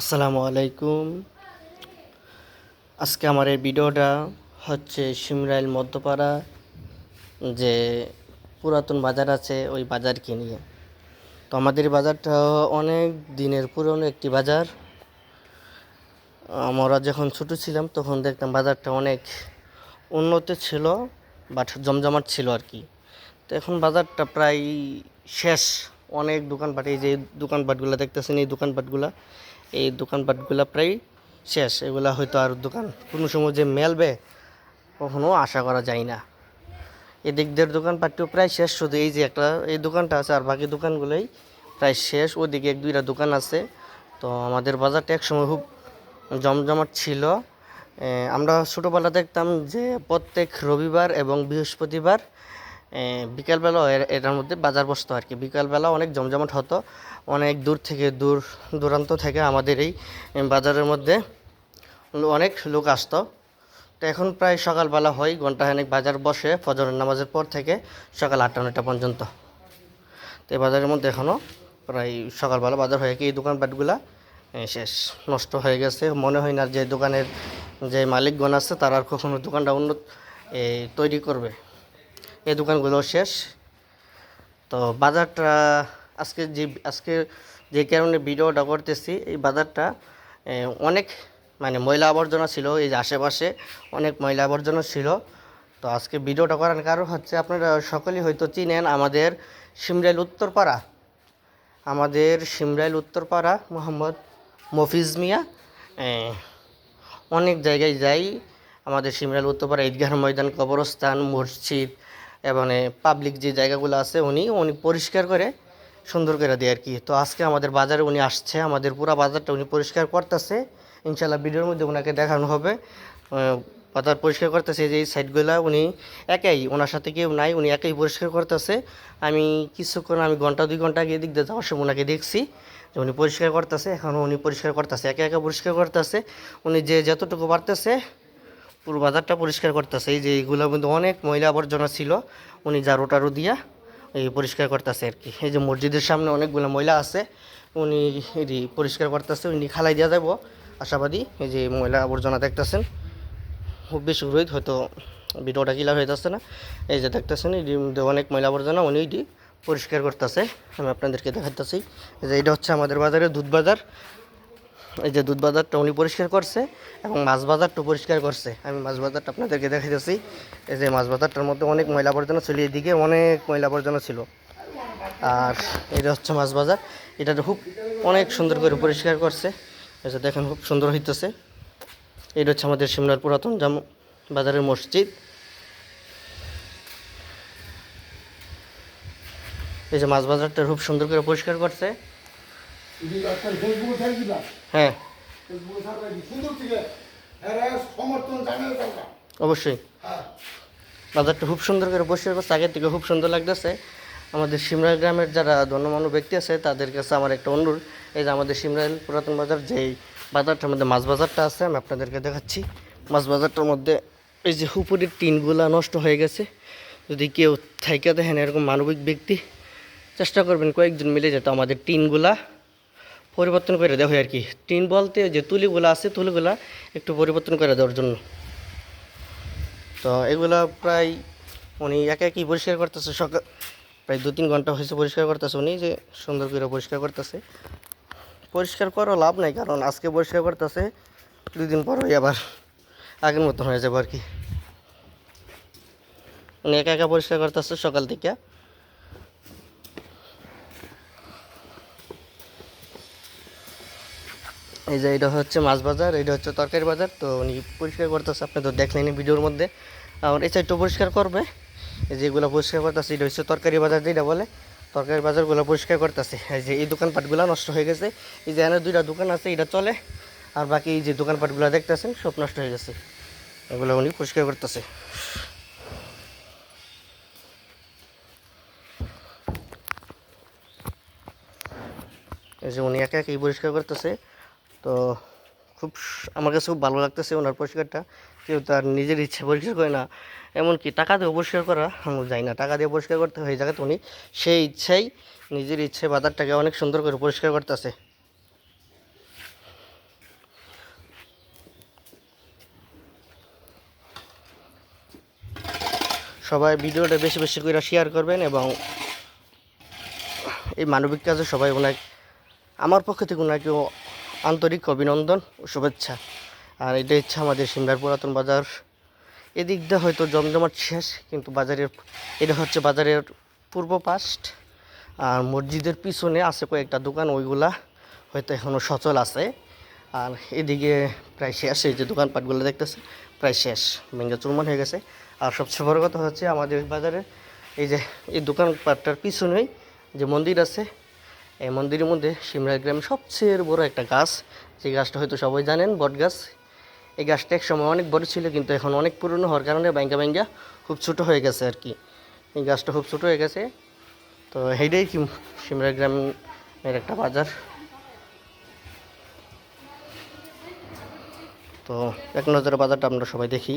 আসসালামু আলাইকুম। আজকে আমার এই ভিডিওটা হচ্ছে শিমরাইল মধ্যপাড়া যে পুরাতন বাজার আছে ওই বাজারকে নিয়ে। তো আমাদের বাজারটা অনেক দিনের পুরনো একটি বাজার। আমরা যখন ছোটো ছিলাম তখন দেখতাম বাজারটা অনেক উন্নত ছিল, বাট জমজমাট ছিল আর কি। তো এখন বাজারটা প্রায় শেষ। অনেক দোকানপাট, এই যে দোকানপাটগুলো দেখতেছেন, এই দোকানপাটগুলো প্রায় শেষ। এগুলা হয়তো আর দোকান কোনো সময় যে মেলবে কখনো আশা করা যায় না। এদিক দিয়ে দোকানপাটটিও প্রায় শেষ, শুধু এই যে একটা এই দোকানটা আছে, আর বাকি দোকানগুলোই প্রায় শেষ। ওদিকে এক দুইটা দোকান আছে। তো আমাদের বাজারটা একসময় খুব জমজমাট ছিল। আমরা ছোটোবেলা দেখতাম যে প্রত্যেক রবিবার এবং বৃহস্পতিবার বিকালবেলা এটার মধ্যে বাজার বসতো আর কি। বিকালবেলা অনেক জমজমাট হতো, অনেক দূর দূরান্ত থেকে আমাদের এই বাজারের মধ্যে অনেক লোক আসতো। তো এখন প্রায় সকালবেলা হয়, ঘন্টাখানেক বাজার বসে ফজরের নামাজের পর থেকে সকাল 8টা-9টা পর্যন্ত। তো এই বাজারের মধ্যে এখনও প্রায় সকালবেলা বাজার হয়ে কি এই দোকানপাটগুলা শেষ, নষ্ট হয়ে গেছে। মনে হয় না যে দোকানের যে মালিকগণ আছে তারা আর কখনো দোকানটা উন্নত তৈরি করবে। এই দোকানগুলো শেষ। তো বাজারটা আজকে যে কারণে ভিডিওটা করতেছি, এই বাজারটা অনেক ময়লা আবর্জনা ছিল, এই যে আশেপাশে অনেক ময়লা আবর্জনা ছিল। তো আজকে ভিডিওটা করার কারণ হচ্ছে, আপনারা সকলেই হয়তো চিনেন আমাদের শিমরাইল উত্তরপাড়া মোহাম্মদ মফিজ মিয়া অনেক জায়গায় যাই। আমাদের শিমরাইল উত্তরপাড়া ঈদগাহ ময়দান, কবরস্থান, মসজিদ এবং পাবলিক যে জায়গাগুলো আছে উনি পরিষ্কার করে সুন্দর করে দেয় আর কি। তো আজকে আমাদের বাজারে উনি আসছে, আমাদের পুরো বাজারটা উনি পরিষ্কার করতেছে। ইনশাল্লাহ ভিডিওর মধ্যে ওনাকে দেখানো হবে বাজার পরিষ্কার করতেছে। যে এই সাইডগুলো উনি একাই, ওনার সাথে কেউ নাই, উনি একাই পরিষ্কার করতেছে। আমি ঘন্টা 2 ঘন্টা আগে এদিক দিয়ে যাওয়ার সময় ওনাকে দেখছি যে উনি পরিষ্কার করতেছে। এখনও উনি পরিষ্কার করতেছে, একা একা পরিষ্কার করতেছে। উনি যে যতটুকু পারতেছে পুরো বাজারটা পরিষ্কার করতেছে। এই যে এইগুলোর মধ্যে অনেক ময়লা আবর্জনা ছিল, উনি ঝাড়ু দিয়া এই পরিষ্কার করতেছে আর কি। এই যে মসজিদের সামনে অনেকগুলো ময়লা আছে, উনি এটি পরিষ্কার করতেছে। উনি খালাই দেওয়া যাবো আশাবাদী। এই যে ময়লা আবর্জনা দেখতেছেন, খুব বেশি রোদ, হয়তো ভিডিওটা ক্লিয়ার হয়ে যাচ্ছে না। এই যে দেখতেছেন এটি অনেক ময়লা আবর্জনা, উনি এটি পরিষ্কার করতেছে। আমি আপনাদেরকে দেখাতেছি যে এটা হচ্ছে আমাদের বাজারে দুধ বাজার। এই যে দুধ বাজারটা উনি পরিষ্কার করছে এবং মাছ বাজারটা পরিষ্কার করছে। আমি মাছ বাজারটা আপনাদেরকে দেখাইতেছি। এই যে মাছ বাজারটার মধ্যে অনেক ময়লা আবর্জনা ছিল, এদিকে অনেক ময়লা আবর্জনা ছিল। আর এটা হচ্ছে মাছ বাজার, এটা খুব অনেক সুন্দর করে পরিষ্কার করছে। এই যে দেখেন খুব সুন্দর হইতেছে। এটা হচ্ছে আমাদের শিমলার পুরাতন বাজারের মসজিদ। এই যে মাছ বাজারটা খুব সুন্দর করে পরিষ্কার করছে। হ্যাঁ অবশ্যই, বাজারটা খুব সুন্দর করে পরিষ্কার করছে, আগের থেকে খুব সুন্দর লাগতেছে। আমাদের শিমরাইল গ্রামের যারা ধন্যমান্য ব্যক্তি আছে তাদের কাছে আমার একটা অনুরোধ, এই যে আমাদের শিমরাইল পুরাতন বাজার যেই বাজারটার মধ্যে মাছ বাজারটা আছে, আমি আপনাদেরকে দেখাচ্ছি। মাছ বাজারটার মধ্যে এই যে উপরের টিনগুলা নষ্ট হয়ে গেছে। যদি কেউ থাইকা দেখেন এরকম মানবিক ব্যক্তি, চেষ্টা করবেন কয়েকজন মিলে যেত আমাদের টিনগুলা পরিবর্তন করে দেওয়া হয় আর কি। টিন বলতে যে তুলিগুলো আছে, তুলিগুলা একটু পরিবর্তন করে দেওয়ার জন্য। তো এগুলা প্রায় উনি একই পরিষ্কার করতেছে, প্রায় 2-3 ঘন্টা হয়েছে পরিষ্কার করতেছে উনি, যে সুন্দর করে পরিষ্কার করতেছে। পরিষ্কার করা লাভ নাই, কারণ আজকে পরিষ্কার করতেছে 2 দিন পর আবার আগের মতন হয়ে যাবে আর কি। উনি একা পরিষ্কার করতেছে সকাল থেকে। এই যে এটা হচ্ছে মাছ বাজার, এটা হচ্ছে তরকারি বাজার। তো উনি পরিষ্কার করতেছে, আপনি তো দেখলেন ভিডিওর মধ্যে। আর এই সাইডটা পরিষ্কার করবে, এই যে এগুলো পরিষ্কার করতেছে। এটা হচ্ছে তরকারি বাজার যেটা বলে, তরকারি বাজারগুলো পরিষ্কার করতেছে। এই যে এই দোকানপাটগুলো নষ্ট হয়ে গেছে, এই যে এখানে 2টা দোকান আছে এটা চলে, আর বাকি এই যে দোকানপাটগুলো দেখতেছেন সব নষ্ট হয়ে গেছে, এগুলো উনি পরিষ্কার করতেছে। এই যে উনি একাই পরিষ্কার করতেছে। তো আমার কাছে খুব ভালো লাগতেছে ওনার পরিষ্কারটা। কেউ তার নিজের ইচ্ছে পরিষ্কার করে না, এমনকি টাকা দিয়ে পরিষ্কার করা আমি যাই না, টাকা দিয়ে পরিষ্কার করতে হয় জায়গাতে উনি সেই ইচ্ছাই নিজের ইচ্ছে বাজারটাকে অনেক সুন্দর করে পরিষ্কার করতেছে। সবাই ভিডিওটা বেশি বেশি করে শেয়ার করবেন এবং এই মানবিক কাজে সবাই অনেক আমার পক্ষ থেকে ওনাকে আন্তরিক অভিনন্দন ও শুভেচ্ছা। আর এটা হচ্ছে আমাদের সিমলার পুরাতন বাজার। এদিক দিয়ে হয়তো জমজমাট শেষ, কিন্তু এটা হচ্ছে বাজারের পূর্ব পাশ। আর মসজিদের পিছনে আছে কয়েকটা দোকান, ওইগুলা হয়তো এখনও সচল আছে। আর এদিকে প্রায় শেষ, এই যে দোকানপাটগুলো দেখতেছে প্রায় শেষ, ভেঙে চুরমার হয়ে গেছে। আর সবচেয়ে বড় কথা হচ্ছে আমাদের বাজারে এই যে এই দোকানপাটটার পিছনেই যে মন্দির আছে, এই মন্দিরের মধ্যে সিমরা গ্রামে সবচেয়ে বড় একটা গাছ, যে গাছটা হয়তো সবাই জানেন, বট গাছ। এই গাছটা এক সময় অনেক বড় ছিল, কিন্তু এখন অনেক পুরনো হওয়ার কারণে ব্যাঙ্গা ব্যাঙ্গা খুব ছোটো হয়ে গেছে আর কি। এই গাছটা খুব ছোটো হয়ে গেছে। তো এইটাই কি সিমরা গ্রামের একটা বাজার। তো এক নজরে বাজারটা আমরা সবাই দেখি।